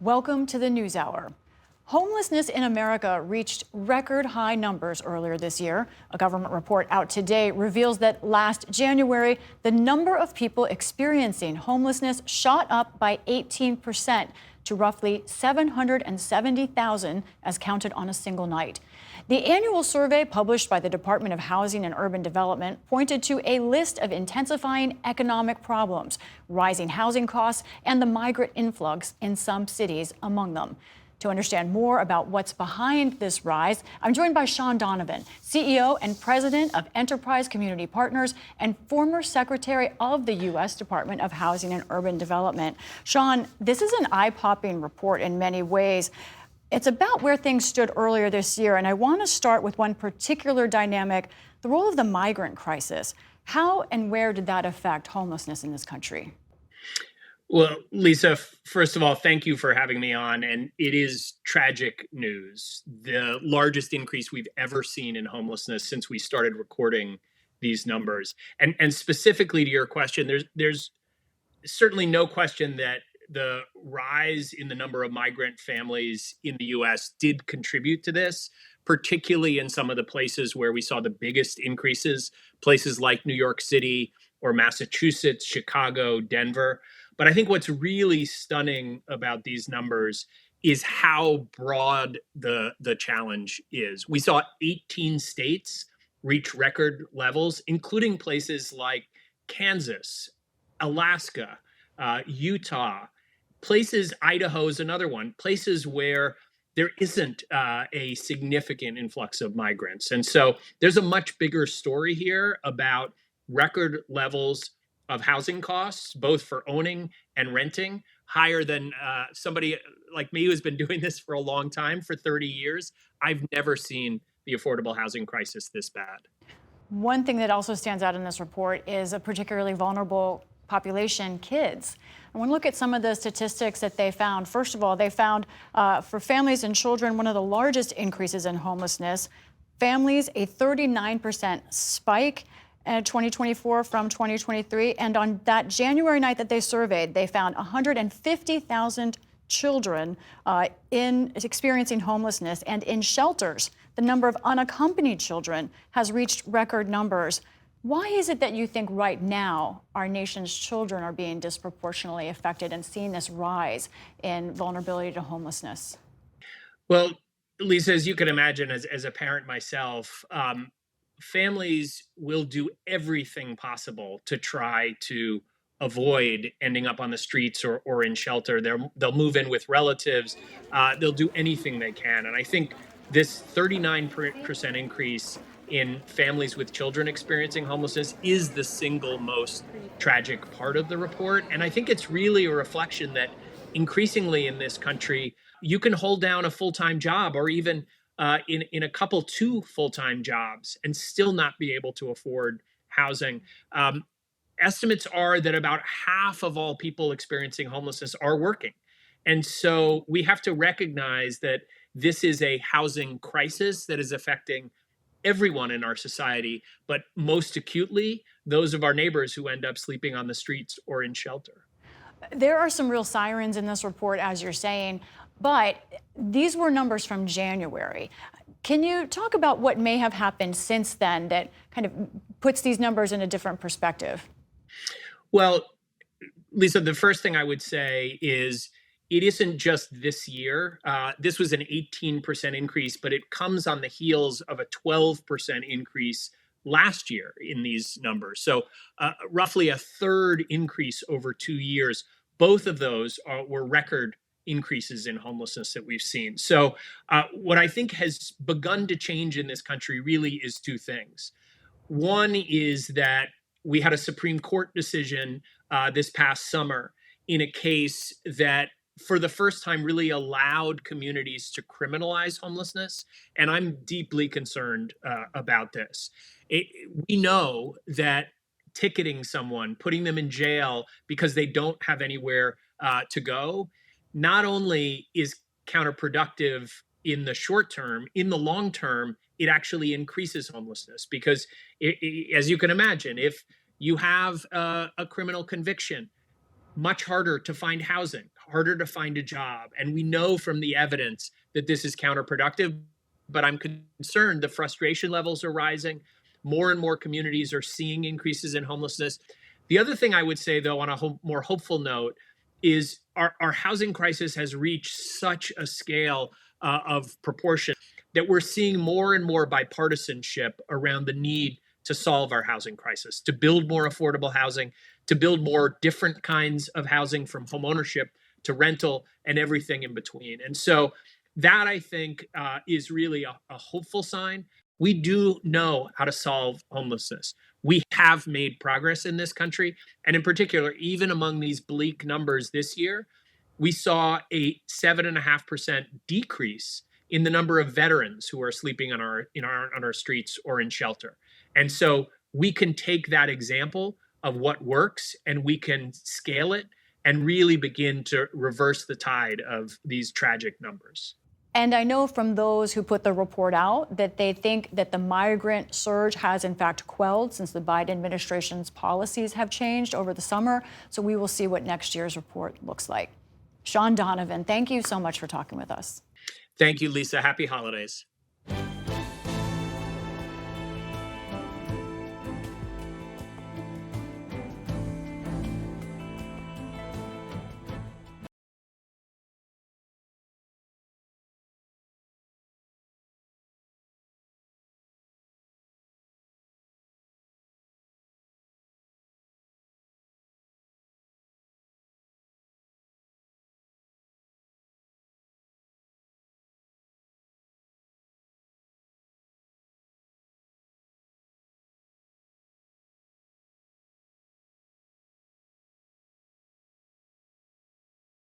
Welcome to the NewsHour. Homelessness in America reached record high numbers earlier this year. A government report out today reveals that last January, the number of people experiencing homelessness shot up by 18% to roughly 770,000 as counted on a single night. The annual survey published by the Department of Housing and Urban Development pointed to a list of intensifying economic problems, rising housing costs, and the migrant influx in some cities among them. To understand more about what's behind this rise, I'm joined by Sean Donovan, CEO and President of Enterprise Community Partners and former Secretary of the U.S. Department of Housing and Urban Development. Sean, this is an eye-popping report in many ways. It's about where things stood earlier this year, and I want to start with one particular dynamic, the role of the migrant crisis. How and where did that affect homelessness in this country? Well, Lisa, first of all, thank you for having me on. And it is tragic news. The largest increase we've ever seen in homelessness since we started recording these numbers. And specifically to your question, there's certainly no question that the rise in the number of migrant families in the US did contribute to this, particularly in some of the places where we saw the biggest increases, places like New York City or Massachusetts, Chicago, Denver. But I think what's really stunning about these numbers is how broad the challenge is. We saw 18 states reach record levels, including places like Kansas, Alaska, Utah, places, Idaho is another one, places where there isn't a significant influx of migrants. And so there's a much bigger story here about record levels of housing costs, both for owning and renting, higher than somebody like me who's been doing this for a long time, for 30 years. I've never seen the affordable housing crisis this bad. One thing that also stands out in this report is a particularly vulnerable population, kids. I want to look at some of the statistics that they found. First of all, they found for families and children, one of the largest increases in homelessness. Families, a 39% spike in 2024 from 2023. And on that January night that they surveyed, they found 150,000 children experiencing homelessness. And in shelters, the number of unaccompanied children has reached record numbers. Why is it that you think right now our nation's children are being disproportionately affected and seeing this rise in vulnerability to homelessness? Well, Lisa, as you can imagine, as a parent myself, families will do everything possible to try to avoid ending up on the streets or in shelter. They'll move in with relatives. They'll do anything they can. And I think this 39% increase in families with children experiencing homelessness is the single most tragic part of the report. And I think it's really a reflection that increasingly in this country, you can hold down a full-time job or even in a couple two full-time jobs and still not be able to afford housing. Estimates are that about half of all people experiencing homelessness are working. And so we have to recognize that this is a housing crisis that is affecting everyone in our society, but most acutely, those of our neighbors who end up sleeping on the streets or in shelter. There are some real sirens in this report, as you're saying, but these were numbers from January. Can you talk about what may have happened since then that kind of puts these numbers in a different perspective? Well, Lisa, the first thing I would say is it isn't just this year. This was an 18% increase, but it comes on the heels of a 12% increase last year in these numbers. So roughly a third increase over 2 years. Both of those were record increases in homelessness that we've seen. So what I think has begun to change in this country really is two things. One is that we had a Supreme Court decision this past summer in a case that for the first time really allowed communities to criminalize homelessness. And I'm deeply concerned about this. We know that ticketing someone, putting them in jail because they don't have anywhere to go, not only is counterproductive in the short term, in the long term, it actually increases homelessness because, as you can imagine, if you have a criminal conviction, much harder to find housing, harder to find a job. And we know from the evidence that this is counterproductive, but I'm concerned the frustration levels are rising. More and more communities are seeing increases in homelessness. The other thing I would say, though, on a more hopeful note, is our housing crisis has reached such a scale of proportion that we're seeing more and more bipartisanship around the need to solve our housing crisis, to build more affordable housing, to build more different kinds of housing, from homeownership to rental and everything in between. And so that, I think, is really a hopeful sign. We do know how to solve homelessness. We have made progress in this country. And in particular, even among these bleak numbers this year, we saw a 7.5% decrease in the number of veterans who are sleeping on our streets or in shelter. And so we can take that example of what works and we can scale it and really begin to reverse the tide of these tragic numbers. And I know from those who put the report out that they think that the migrant surge has in fact quelled since the Biden administration's policies have changed over the summer. So we will see what next year's report looks like. Sean Donovan, thank you so much for talking with us. Thank you, Lisa. Happy holidays.